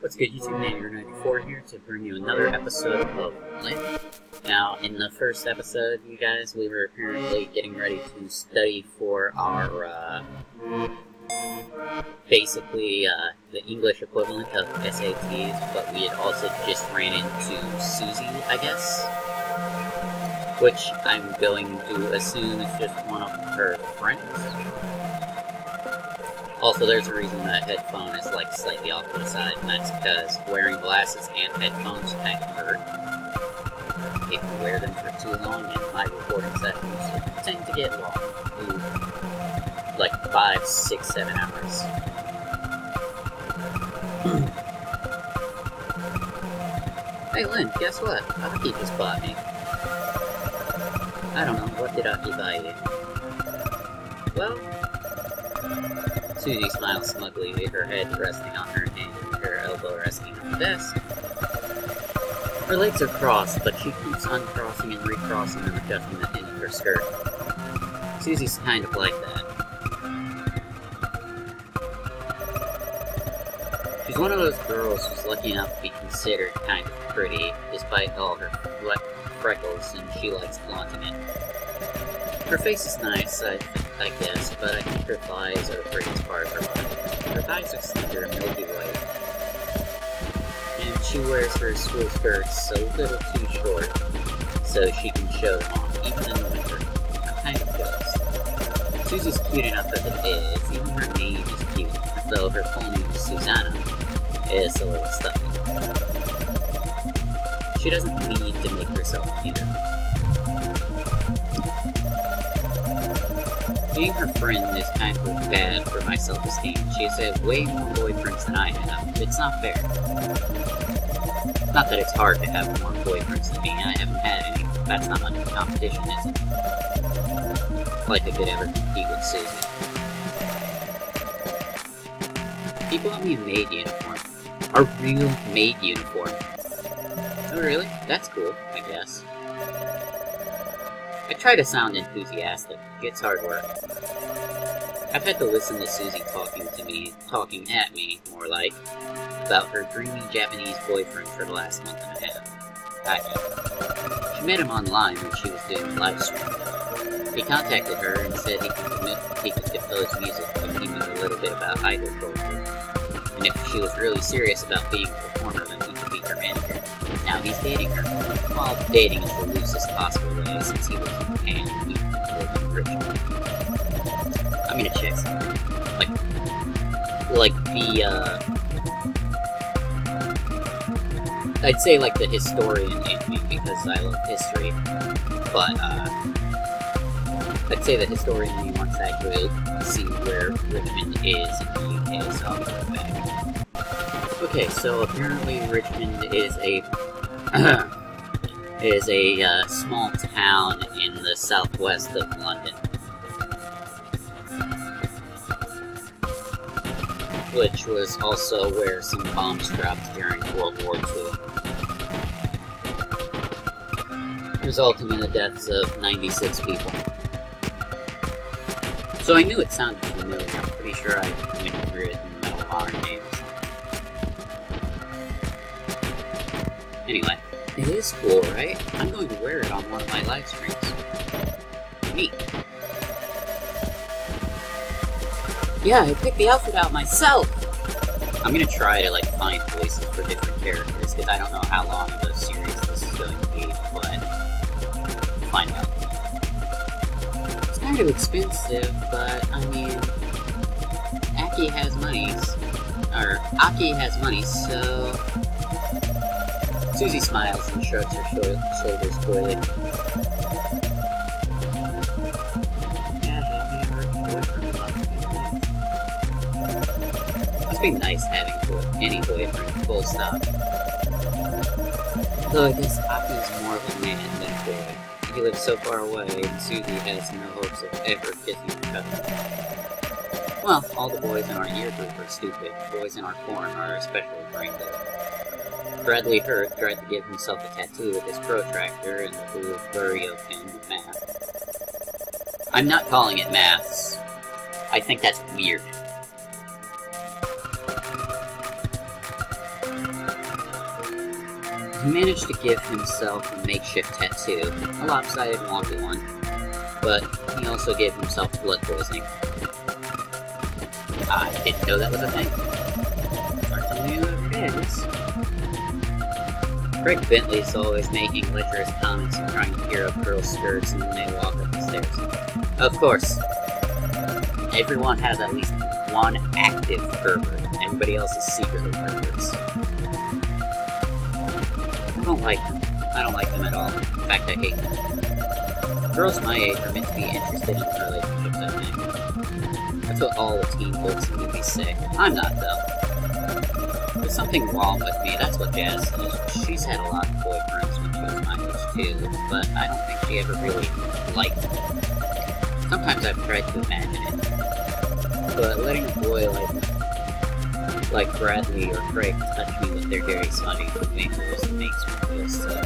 What's good, YouTube? Nader94 here to bring you another episode of Lynne. Now, in the first episode, you guys, we were apparently getting ready to study for our, basically, the English equivalent of SATs, but we had also just ran into Susie, I guess, which I'm going to assume is just one of her friends. Also, there's a reason that headphone is like slightly off to the side, and that's because wearing glasses and headphones kind of hurt. If you wear them for too long in my recording sessions, you tend to get long. Like 5, 6, 7 hours. Hey Lynn, guess what? Aki just bought me. I don't know, what did Aki buy you? Well, Susie smiles smugly, with her head resting on her hand and her elbow resting on the desk. Her legs are crossed, but she keeps uncrossing and recrossing them, adjusting the hem of her skirt. Susie's kind of like that. She's one of those girls who's lucky enough to be considered kind of pretty, despite all her freckles, and she likes flaunting it. Her face is nice, I guess, but I think her thighs are the prettiest part of her body. Her thighs are slender and milky white, and she wears her school skirts a little too short, so she can show them off, even in the winter. I'm kind of jealous. Susie's cute enough as it is, even her name is cute, though her full name is Susanna. Is a little stuffy. She doesn't need to make herself either. Being her friend is kind of bad for my self-esteem. She has had way more boyfriends than I have. It's not fair. Not that it's hard to have more boyfriends than me. I haven't had any. That's not much of a competition, is it? Like I could ever compete with Susie. People on me maid uniform. A real maid uniform. Oh really? That's cool, I guess. I try to sound enthusiastic. It's hard work. I've had to listen to Susie talking at me, more like, about her dreamy Japanese boyfriend for the last month and a half. She met him online when she was doing a live stream. He contacted her and said he could compose music, and he knew a little bit about idol culture. And if she was really serious about being a performer, then he could be her manager. Now he's dating her. Well, dating is the loosest possible way, since he lives in Japan and we live in Richmond. I'm gonna check something. Like the, I'd say like the historian in me, because I love history, but, I'd say the historian in me wants to actually see where Richmond is in the UK, so I'll go back. Okay, so apparently Richmond is a small town in the southwest of London, which was also where some bombs dropped during World War II, resulting in the deaths of 96 people. So I knew it sounded familiar. I'm pretty sure I went through it in the Metal Modern Games. Anyway, it is cool, right? I'm going to wear it on one of my live streams. Neat. Yeah, I picked the outfit out myself! I'm gonna try to, find voices for different characters, because I don't know how long of a series this is going to be, but we'll find out. It's kind of expensive, but, I mean, Aki has money, so... Susie smiles and shrugs her shoulders coyly. Must be nice having any boyfriend, full stop. Though I guess Aki is more of a man than a boy. He lives so far away, and Susie has no hopes of ever kissing her cousin. Well, all the boys in our year group are stupid. Boys in our form are especially brain dead. Bradley Hurd tried to give himself a tattoo with his protractor and the blue Burio pen with math. I'm not calling it maths. I think that's weird. He managed to give himself a makeshift tattoo, a lopsided wonky one, but he also gave himself blood poisoning. I didn't know that was a thing. Aren't you kids? Craig Bentley's always making lecherous comments and trying to tear up girls' skirts when they walk up the stairs. Of course, everyone has at least one active pervert. Everybody else is secretly perverts. I don't like them. I don't like them at all. In fact, I hate them. Girls my age are meant to be interested in relationships, I think. That's what all the teen books and movies say. I'm not, though. There's something wrong with me, that's what Jazz says. She's had a lot of boyfriends when she was my age, too, but I don't think she ever really liked them. Sometimes I've tried to imagine it, but letting a boy like Bradley or Craig touch me with their dirty smutty things just makes me feel sick.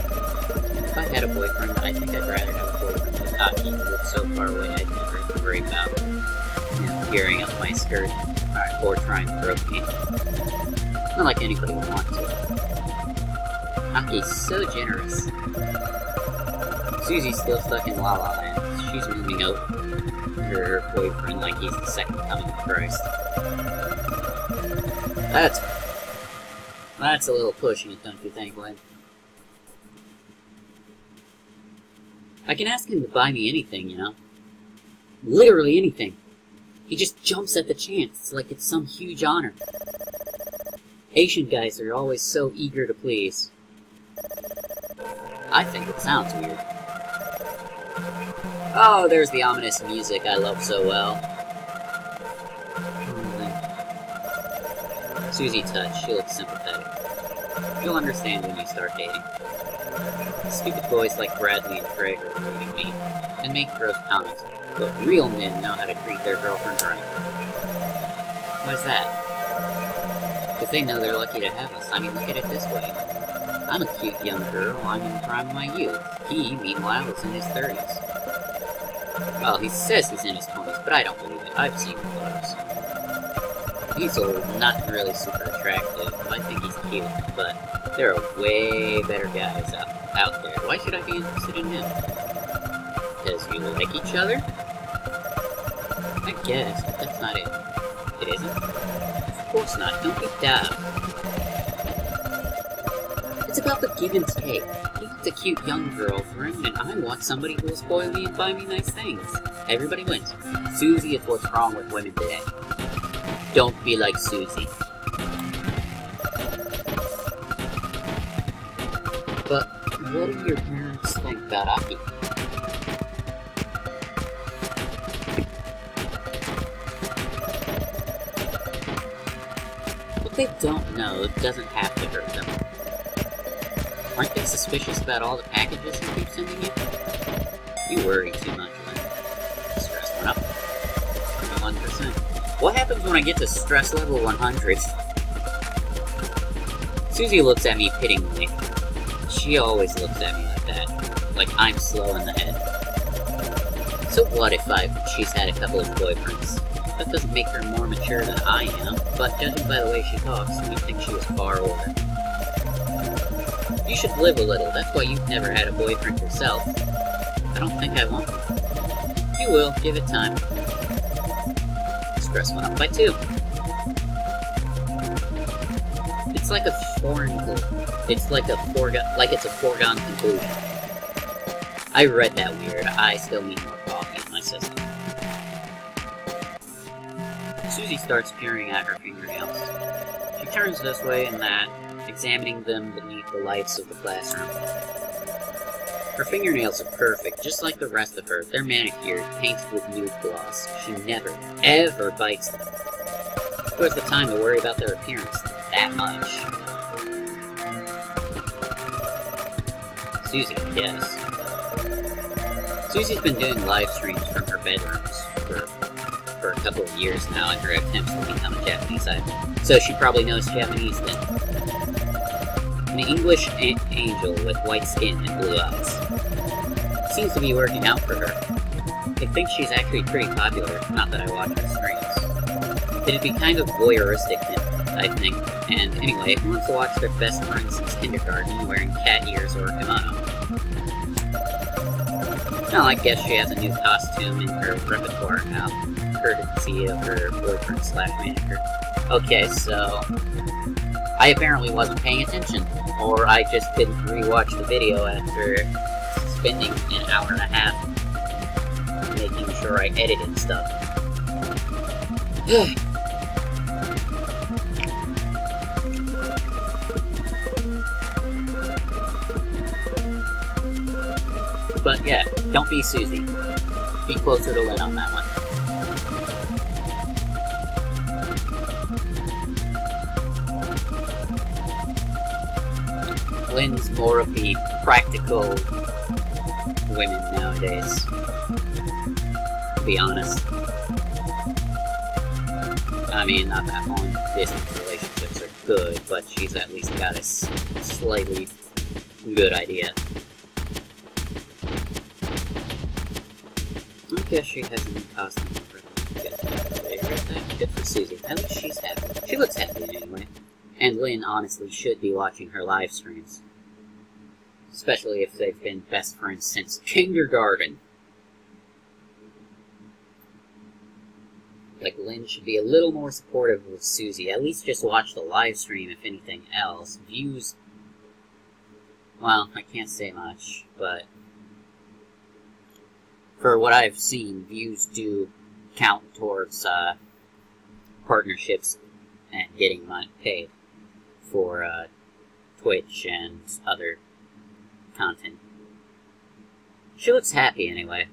If I had a boyfriend, I think I'd rather have a boyfriend with hockey who lived so far away I'd never have to worry about tearing up my skirt or trying to grope me. Not like anybody would want to. Hockey's so generous. Susie's still stuck in La La Land. She's moving out her boyfriend like he's the second coming of Christ. That's a little pushing it, don't you think, Lynne? I can ask him to buy me anything, you know? Literally anything. He just jumps at the chance, like it's some huge honor. Asian guys are always so eager to please. I think it sounds weird. Oh, there's the ominous music I love so well. Susie touched. She looks sympathetic. You'll understand when you start dating. Stupid boys like Bradley and Craig are ruining me, and make gross comments, but real men know how to treat their girlfriends right. Why's that? Because they know they're lucky to have us. I mean, look at it this way. I'm a cute young girl. I'm in the prime of my youth. He, meanwhile, is in his 30s. Well, he says he's in his 20s, but I don't believe it. I've seen photos. He's old, not really super attractive. I think he's cute, but there are way better guys out there. Why should I be interested in him? Because you like each other? I guess, but that's not it. It isn't? Of course not. Don't be dumb. It's about the give and take. He wants a cute young girlfriend, and I want somebody who will spoil me and buy me nice things. Everybody wins. Susie is what's wrong with women today. Don't be like Susie. But what do your parents think about Aki? What they don't know doesn't have to hurt them. Aren't they suspicious about all the packages he keeps sending you? You worry too much, Lynne. Stress went up. 21%. What happens when I get to stress level 100? Susie looks at me pityingly. She always looks at me like that. Like I'm slow in the head. So what if she's had a couple of boyfriends? That doesn't make her more mature than I am, but judging by the way she talks, you'd think she was far older. You should live a little. That's why you've never had a boyfriend yourself. I don't think I want one. You will. Give it time. Stress went up by 2. It's like a foregone conclusion. I read that weird. I still need more coffee in my system. Susie starts peering at her fingernails. She turns this way and that, examining them beneath the lights of the classroom. Her fingernails are perfect, just like the rest of her. They're manicured, painted with nude gloss. She never, ever bites them. Who has the time to worry about their appearance that much? Susie, yes. Susie's been doing live streams from her bedrooms for a couple of years now in her attempts to become a Japanese idol. So she probably knows Japanese then. An English angel with white skin and blue eyes. Seems to be working out for her. I think she's actually pretty popular, not that I watch her streams. It'd be kind of voyeuristic I think. And anyway, who wants to watch their best friend since kindergarten wearing cat ears or a kimono? Well, I guess she has a new costume in her repertoire now, courtesy of her boyfriend/manager. Okay, so I apparently wasn't paying attention, or I just didn't rewatch the video after spending an hour and a half making sure I edited stuff. But yeah, don't be Susie. Be closer to Lynne on that one. Lynne's more of the practical women nowadays, to be honest. I mean, not that long distance relationships are good, but she's at least got a slightly good idea. I guess she has a new costume for good for Susie. At least she's happy. She looks happy anyway. And Lynne honestly should be watching her live streams. Especially if they've been best friends since kindergarten. Like, Lynne should be a little more supportive of Susie. At least just watch the live stream, if anything else. Views... well, I can't say much, but... for what I've seen, views do count towards partnerships and getting money paid for Twitch and other content. She looks happy anyway.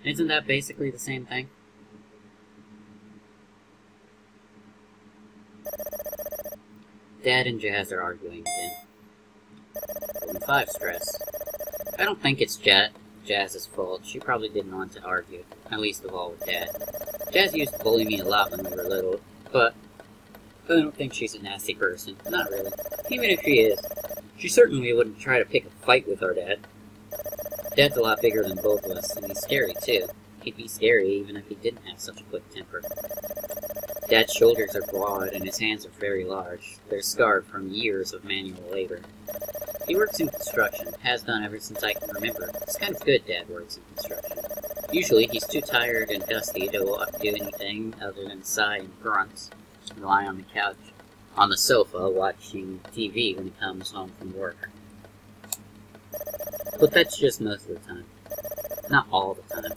Isn't that basically the same thing? Dad and Jazz are arguing again. 5 stress. I don't think it's Jazz's fault. She probably didn't want to argue, at least of all with Dad. Jazz used to bully me a lot when we were little, but I don't think she's a nasty person. Not really. Even if she is, she certainly wouldn't try to pick a fight with our dad. Dad's a lot bigger than both of us, and he's scary too. He'd be scary even if he didn't have such a quick temper. Dad's shoulders are broad and his hands are very large. They're scarred from years of manual labor. He works in construction, has done ever since I can remember. It's kind of good Dad works in construction. Usually he's too tired and dusty to do anything other than sigh and grunt and lie on the couch, on the sofa, watching TV when he comes home from work. But that's just most of the time. Not all the time.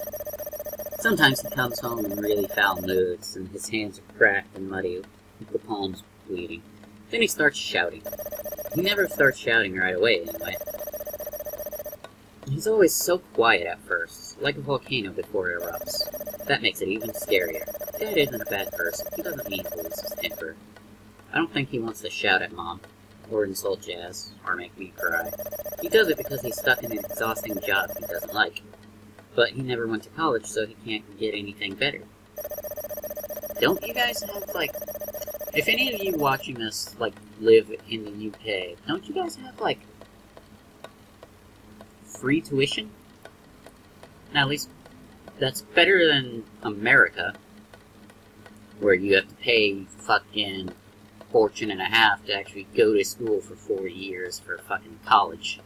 Sometimes he comes home in really foul moods, and his hands are cracked and muddy, with the palms bleeding. Then he starts shouting. He never starts shouting right away, anyway. He's always so quiet at first, like a volcano before it erupts. That makes it even scarier. Dad isn't a bad person. He doesn't mean to lose his temper. I don't think he wants to shout at Mom, or insult Jazz, or make me cry. He does it because he's stuck in an exhausting job he doesn't like. But he never went to college, so he can't get anything better. Don't you guys have, like... if any of you watching this, like, live in the UK, don't you guys have, like, free tuition? Now, at least that's better than America, where you have to pay fucking fortune and a half to actually go to school for 4 years for fucking college.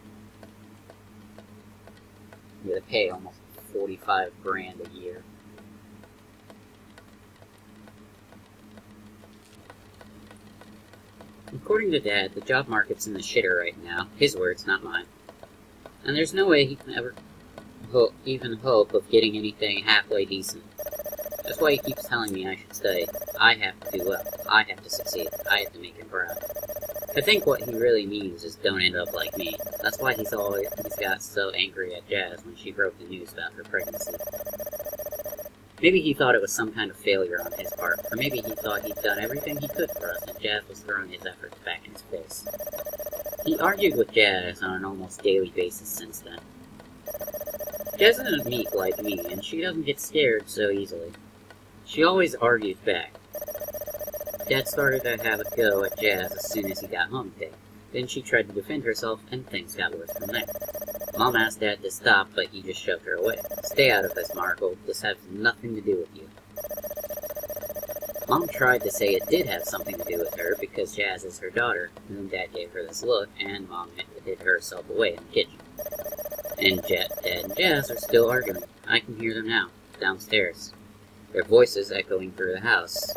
You have to pay almost 45 grand a year. According to Dad, the job market's in the shitter right now. His words, not mine. And there's no way he can ever even hope of getting anything halfway decent. That's why he keeps telling me I should study. I have to do well. I have to succeed. I have to make him proud. I think what he really means is don't end up like me. That's why he's got so angry at Jazz when she broke the news about her pregnancy. Maybe he thought it was some kind of failure on his part, or maybe he thought he'd done everything he could for us and Jazz was throwing his efforts back in his face. He argued with Jazz on an almost daily basis since then. Jazz isn't meek like me, and she doesn't get scared so easily. She always argues back. Dad started to have a go at Jazz as soon as he got home today. Then she tried to defend herself, and things got worse from there. Mom asked Dad to stop, but he just shoved her away. Stay out of this, Margot. This has nothing to do with you. Mom tried to say it did have something to do with her because Jazz is her daughter, and Dad gave her this look, and Mom hid herself away in the kitchen. And Dad and Jazz are still arguing. I can hear them now, downstairs. Their voices echoing through the house.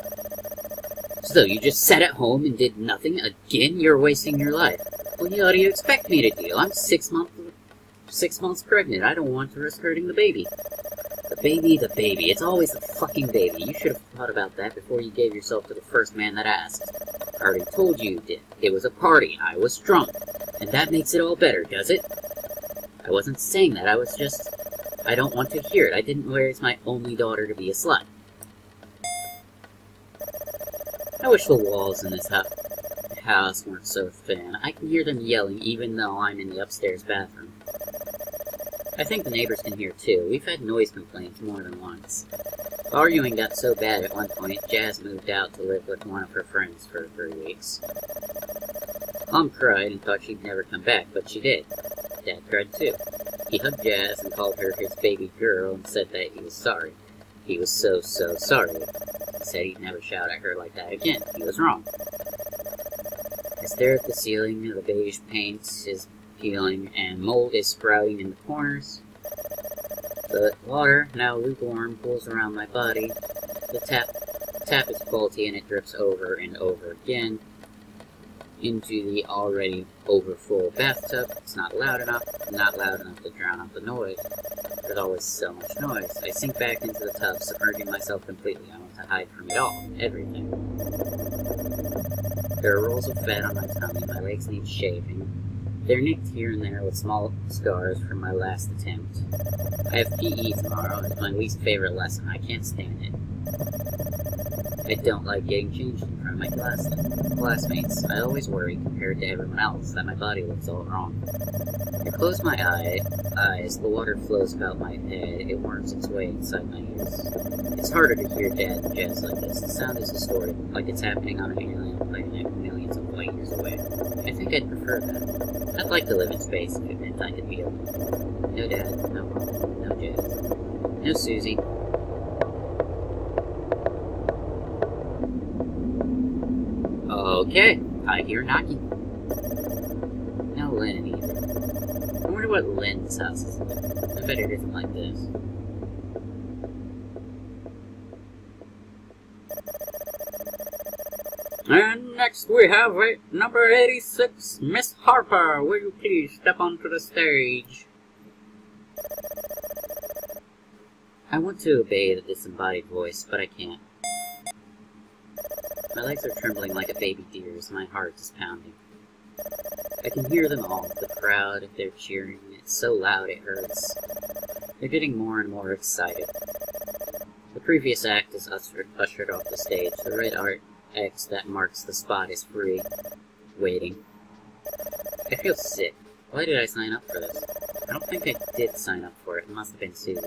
So you just sat at home and did nothing? Again? You're wasting your life. Well, what do you expect me to do? I'm 6 months pregnant. I don't want to risk hurting the baby. The baby. It's always the fucking baby. You should have thought about that before you gave yourself to the first man that asked. I already told you you did. It was a party. I was drunk. And that makes it all better, does it? I wasn't saying that. I was just... I don't want to hear it. I didn't raise my only daughter to be a slut. I wish the walls in this house weren't so thin. I can hear them yelling even though I'm in the upstairs bathroom. I think the neighbors can hear too. We've had noise complaints more than once. The arguing got so bad at one point, Jazz moved out to live with one of her friends for 3 weeks. Mom cried and thought she'd never come back, but she did. Dad cried too. He hugged Jazz and called her his baby girl and said that he was sorry. He was so sorry. He said he'd never shout at her like that again. He was wrong. I stare at the ceiling, the beige paint is peeling, and mold is sprouting in the corners. The water, now lukewarm, pools around my body. The tap is faulty and it drips over and over again into the already overfull bathtub. It's not loud enough to drown out the noise. There's always so much noise. I sink back into the tub, submerging myself completely. I want to hide from it all, everything. There are rolls of fat on my tummy, my legs need shaving. They're nicked here and there with small scars from my last attempt. I have PE tomorrow. It's my least favorite lesson. I can't stand it. I don't like getting changed in front of my classmates. I always worry, compared to everyone else, that my body looks all wrong. I close my eyes, the water flows about my head, it worms its way inside my ears. It's harder to hear Dad and Jazz like this. The sound is distorted, like it's happening on an alien planet millions of light years away. I think I'd prefer that. I'd like to live in space if it meant I could be alone. No Dad, no Mom, no Jazz, no Susie. Okay, I hear knocking. No Lynne either. I wonder what Lynne's house is like. I bet it isn't like this. And next we have number 86, Miss Harper. Will you please step onto the stage? I want to obey the disembodied voice, but I can't. My legs are trembling like a baby deer's, my heart is pounding. I can hear them all, the crowd, they're cheering, it's so loud it hurts. They're getting more and more excited. The previous act is ushered off the stage. The red art X that marks the spot is free, waiting. I feel sick. Why did I sign up for this? I don't think I did sign up for it. It must have been Susie.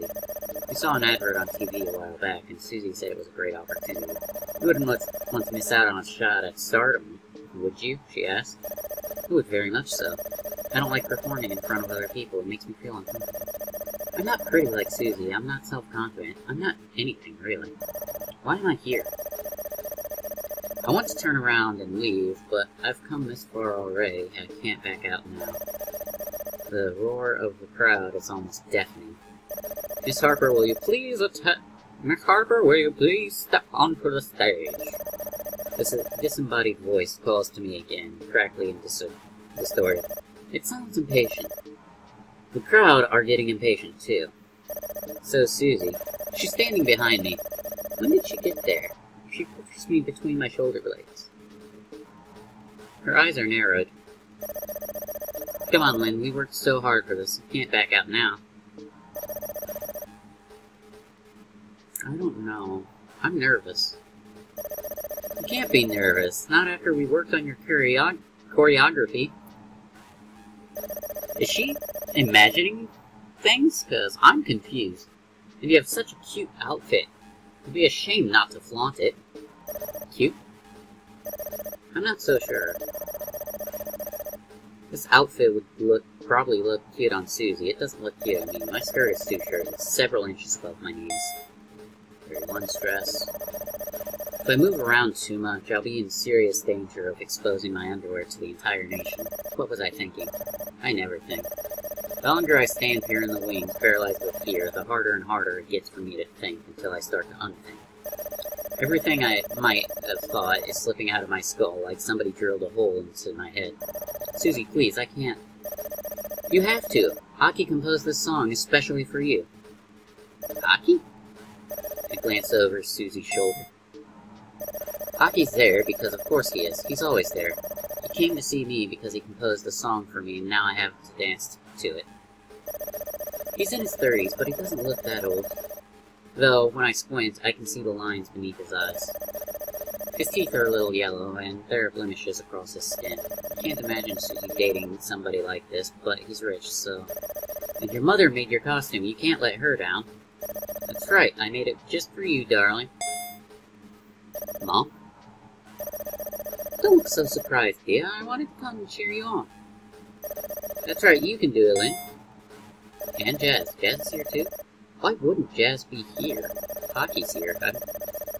We saw an advert on TV a while back, and Susie said it was a great opportunity. You wouldn't want to miss out on a shot at stardom, would you? She asked. I would very much so. I don't like performing in front of other people. It makes me feel uncomfortable. I'm not pretty like Susie. I'm not self-confident. I'm not anything, really. Why am I here? I want to turn around and leave, but I've come this far already. I can't back out now. The roar of the crowd is almost deafening. Miss Harper, will you please Miss Harper, will you please step onto the stage? This disembodied voice calls to me again, crackly and distorted. It sounds impatient. The crowd are getting impatient too. So Susie, she's standing behind me. When did she get there? She pushes me between my shoulder blades. Her eyes are narrowed. Come on, Lynne, we worked so hard for this. You can't back out now. I don't know. I'm nervous. You can't be nervous. Not after we worked on your choreography. Is she imagining things? Because I'm confused. And you have such a cute outfit. It'd be a shame not to flaunt it. Cute? I'm not so sure. This outfit would probably look cute on Susie. It doesn't look cute on me. My skirt is too short. It's several inches above my knees. Very one stress. If I move around too much, I'll be in serious danger of exposing my underwear to the entire nation. What was I thinking? I never think. The longer I stand here in the wings, paralyzed with fear, the harder and harder it gets for me to think until I start to unthink. Everything I might have thought is slipping out of my skull like somebody drilled a hole into my head. Susie, please, I can't. You have to. Aki composed this song especially for you. Aki? I glance over Susie's shoulder. Aki's there because of course he is. He's always there. He came to see me because he composed a song for me and now I have to dance to it. He's in his 30s, but he doesn't look that old. Though, when I squint, I can see the lines beneath his eyes. His teeth are a little yellow, and there are blemishes across his skin. I can't imagine Susie dating somebody like this, but he's rich, so... And your mother made your costume. You can't let her down. That's right. I made it just for you, darling. Mom? Don't look so surprised, dear. I wanted to come and cheer you on. That's right. You can do it, Lynne. And Jazz. Jazz is here, too? Why wouldn't Jazz be here? Aki's here.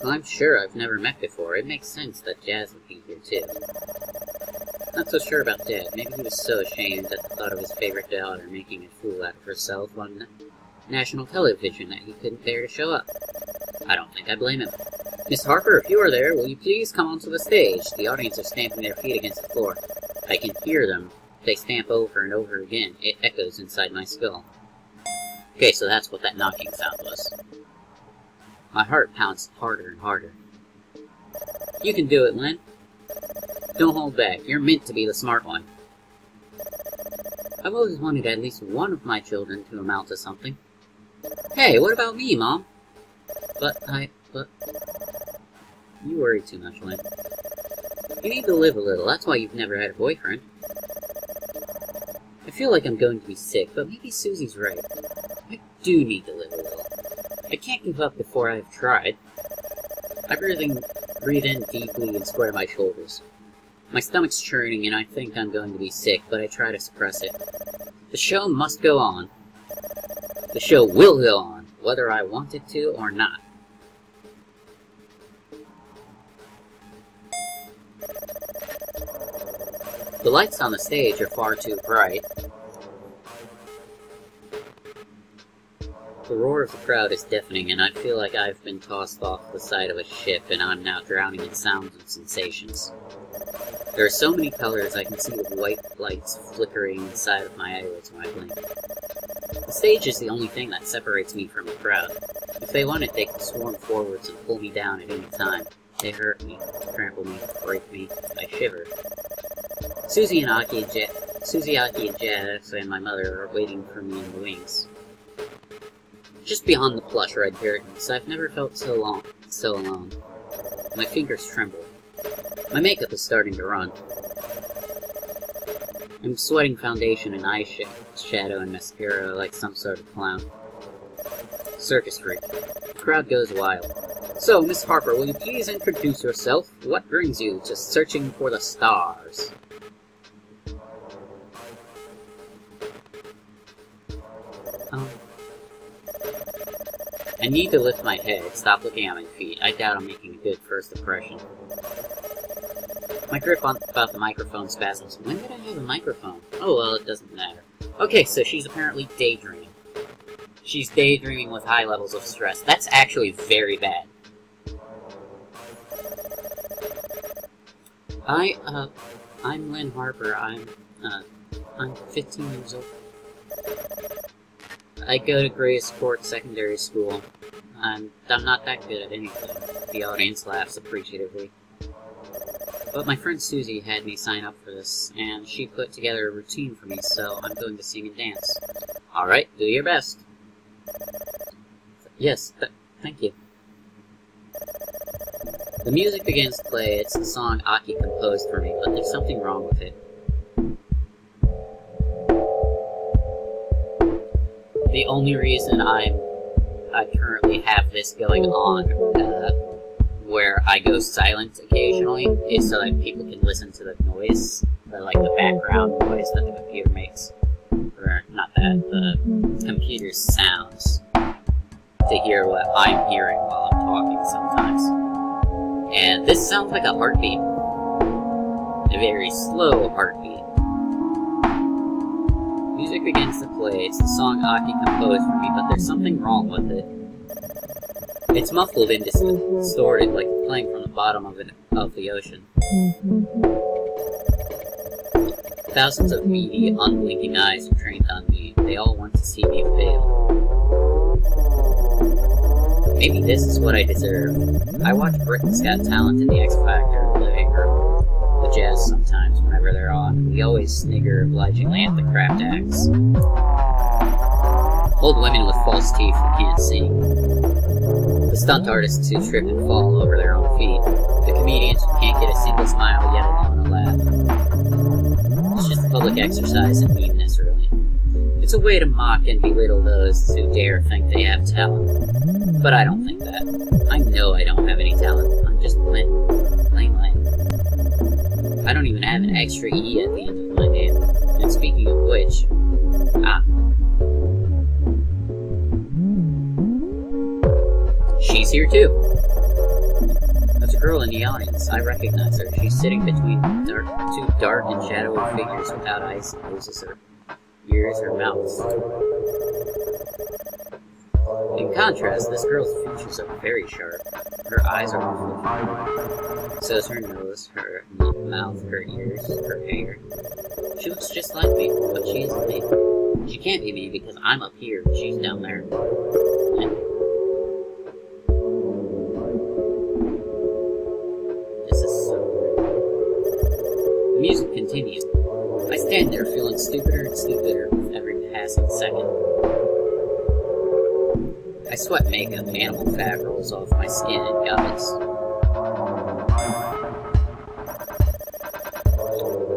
I'm sure I've never met before. It makes sense that Jazz would be here, too. Not so sure about Dad. Maybe he was so ashamed at the thought of his favorite daughter making a fool out of herself on national television that he couldn't bear to show up. I don't think I blame him. Miss Harper, if you are there, will you please come onto the stage? The audience are stamping their feet against the floor. I can hear them. They stamp over and over again. It echoes inside my skull. Okay, so that's what that knocking sound was. My heart pounds harder and harder. You can do it, Lynne. Don't hold back. You're meant to be the smart one. I've always wanted at least one of my children to amount to something. Hey, what about me, Mom? But... You worry too much, Lynne. You need to live a little. That's why you've never had a boyfriend. I feel like I'm going to be sick, but maybe Susie's right. I do need to live a little. I can't give up before I've tried. I breathe in deeply and square my shoulders. My stomach's churning and I think I'm going to be sick, but I try to suppress it. The show must go on. The show will go on, whether I want it to or not. The lights on the stage are far too bright. The roar of the crowd is deafening, and I feel like I've been tossed off the side of a ship, and I'm now drowning in sounds and sensations. There are so many colors, I can see the white lights flickering inside of my eyelids when I blink. The stage is the only thing that separates me from the crowd. If they wanted, they could swarm forwards and pull me down at any time. They hurt me, trample me, break me. I shiver. Susie, Aki, and Jazz, and my mother are waiting for me in the wings. Just beyond the plush red curtains, I've never felt so alone. My fingers tremble. My makeup is starting to run. I'm sweating foundation and eyeshadow and mascara like some sort of clown. Circus freak. The crowd goes wild. So, Miss Harper, will you please introduce yourself? What brings you to Searching for the Stars? I need to lift my head, stop looking at my feet. I doubt I'm making a good first impression. My grip about the microphone spasms. When did I have a microphone? Oh, well, it doesn't matter. Okay, so she's apparently daydreaming. She's daydreaming with high levels of stress. That's actually very bad. I'm Lynne Harper. I'm 15 years old. I go to Grace Court Secondary School. I'm not that good at anything. The audience laughs appreciatively. But my friend Susie had me sign up for this, and she put together a routine for me, so I'm going to sing and dance. Alright, do your best. Yes, thank you. The music begins to play. It's the song Aki composed for me, but there's something wrong with it. The only reason I currently have this going on, where I go silent occasionally, is so that people can listen to the noise, like the background noise that the computer makes. Or, not that, the computer's sounds, to hear what I'm hearing while I'm talking sometimes. And this sounds like a heartbeat. A very slow heartbeat. Music begins to play. It's the song Aki composed for me, but there's something wrong with it. It's muffled and distorted, like playing from the bottom of the ocean. Thousands of beady, unblinking eyes are trained on me. They all want to see me fail. Maybe this is what I deserve. I watch Britain's Got Talent and the X Factor in the living room. The jazz sometimes, whenever they're on. We always snigger obligingly at the craft acts. Old women with false teeth who can't sing. The stunt artists who trip and fall over their own feet. The comedians who can't get a single smile, yet alone a laugh. It's just a public exercise in meanness, really. It's a way to mock and belittle those who dare think they have talent. But I don't think that. I know I don't have any talent. I'm just Lynne. Plain Lynne. I don't even have an extra E at the end of my name. And speaking of which... She's here too. There's a girl in the audience. I recognize her. She's sitting between two dark and shadowy figures without eyes, noses, or ears, or mouths. In contrast, this girl's features are very sharp. Her eyes are awfully fine. So is her nose, her mouth, her ears, her hair. She looks just like me, but she isn't me. She can't be me because I'm up here and she's down there. And this is so weird. The music continues. I stand there feeling stupider and stupider with every passing second. I sweat makeup, animal fat rolls off my skin and guts.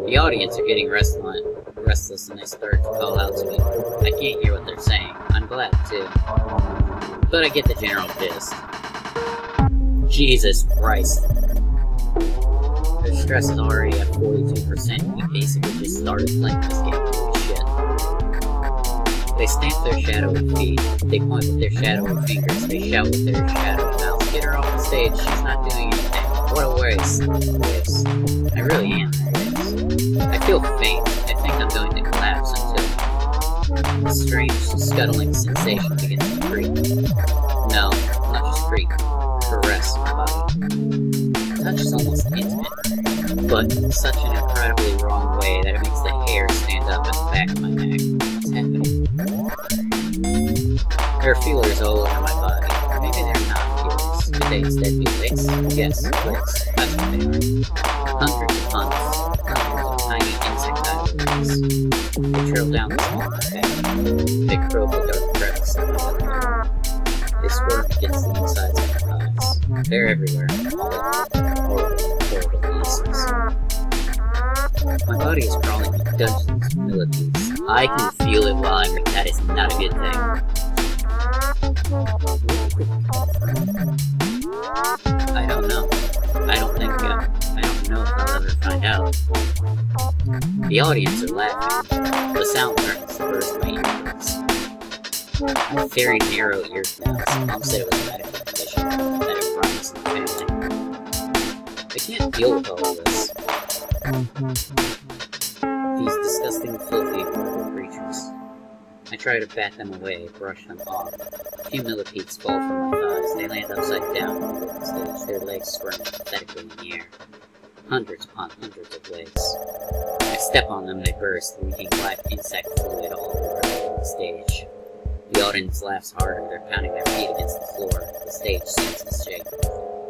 The audience are getting restless and they start to call out to me. I can't hear what they're saying. I'm glad too. But I get the general gist. Jesus Christ. Their stress is already at 42%. We basically just started playing this game. Holy shit. They stamp their shadowy feet. They point with their shadowy fingers. They shout with their shadowy mouths. Get her off the stage. She's not doing anything. What a waste. I really am. I feel faint. I think I'm going to collapse until a strange, scuttling sensation begins to creep. No, not just creep. Caress my body. Touch is almost intimate, but in such an incredibly wrong way that it makes the hair stand up at the back of my neck. What's happening? There are feelers all over my body. Or maybe they're not feelers. Could they instead be licks? Yes, licks. That's what they are. Hundreds of hunts. Hundreds of tiny insectile licks. They trail down the small of my back. They probe the dark crevice of my lip. They squirt against the insides of my thighs. They're everywhere. Horrible pieces. My body is crawling with dozens of millipedes. I can feel it while I'm... That is not a good thing. I don't know. I don't know if I'll ever find out. The audience are laughing. The sound threatens to burst my eardrums. I have very narrow ear canals. Mom said it was a medical condition, that it runs in the family. I can't deal with all of this. These disgusting, filthy, horrible creatures. I try to bat them away, brush them off. A few millipedes fall from my thighs. They land upside down on the stage, their legs squirming pathetically in the air. Hundreds upon hundreds of legs. I step on them, they burst, leaking black insect fluid all over the stage. The audience laughs harder, they're pounding their feet against the floor. The stage seems to shake.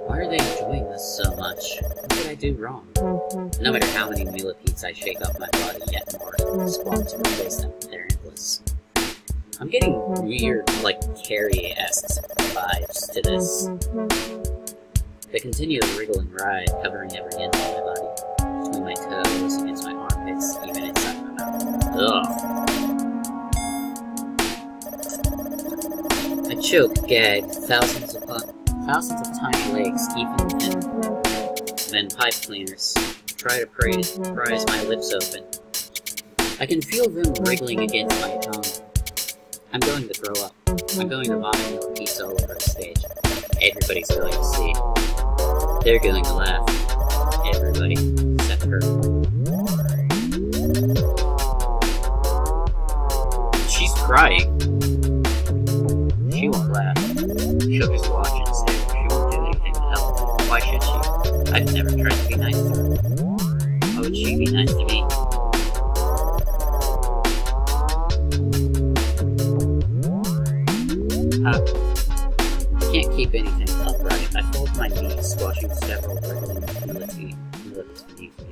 Why are they enjoying this so much? What did I do wrong? No matter how many millipedes I shake off my body, yet more squat to replace them, they're endless. I'm getting weird, like, Carrie-esque vibes to this. They continue to wriggle and ride, covering every inch of my body. Between my toes, against my armpits, even inside my mouth. Ugh. I choke, gag, thousands of tiny legs, even then pipe cleaners try to prise my lips open. I can feel them wriggling against my tongue. I'm going to throw up. I'm going to vomit millipedes all over the stage. Everybody's going to see. They're going to laugh. Everybody, except her. She's crying. She won't laugh. She'll just watch and stare. She won't do anything to help. Why should she? I've never tried to be nice to her. Why would she be nice to me? I can't keep anything upright. I fold my knees, squashing several wriggling lips beneath me.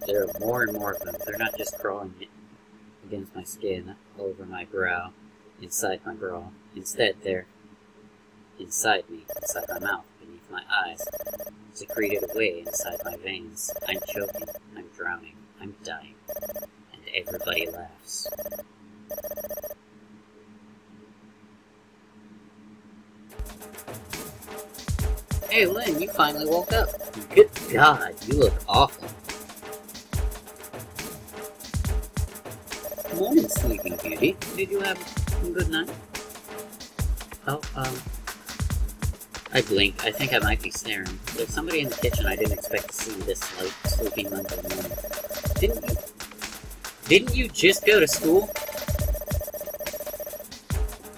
There are more and more of them. They're not just crawling against my skin, over my brow, inside my bra. Instead, they're inside me, inside my mouth, beneath my eyes, secreted away inside my veins. I'm choking, I'm drowning, I'm dying, and everybody laughs. Hey Lynne, you finally woke up. Good God, you look awful. Morning, Sleeping Beauty. Did you have a good night? Oh, I blink. I think I might be staring. There's somebody in the kitchen I didn't expect to see this late, sleeping Monday morning. Didn't you just go to school?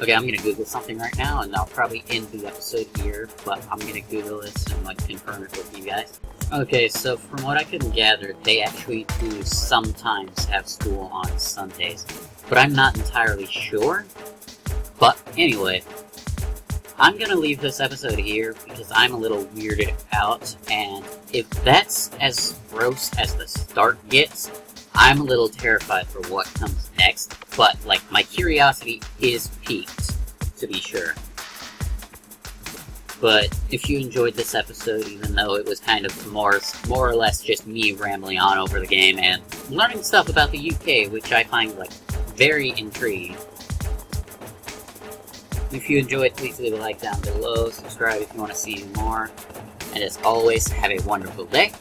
Okay, I'm gonna Google something right now, and I'll probably end the episode here, but I'm gonna Google this and, confirm it with you guys. Okay, so from what I can gather, they actually do sometimes have school on Sundays, but I'm not entirely sure. But anyway, I'm gonna leave this episode here because I'm a little weirded out, and if that's as gross as the start gets, I'm a little terrified for what comes next, but, my curiosity is piqued, to be sure. But if you enjoyed this episode, even though it was kind of more or less just me rambling on over the game and learning stuff about the UK, which I find, very intriguing. If you enjoyed, please leave a like down below, subscribe if you want to see more, and as always, have a wonderful day.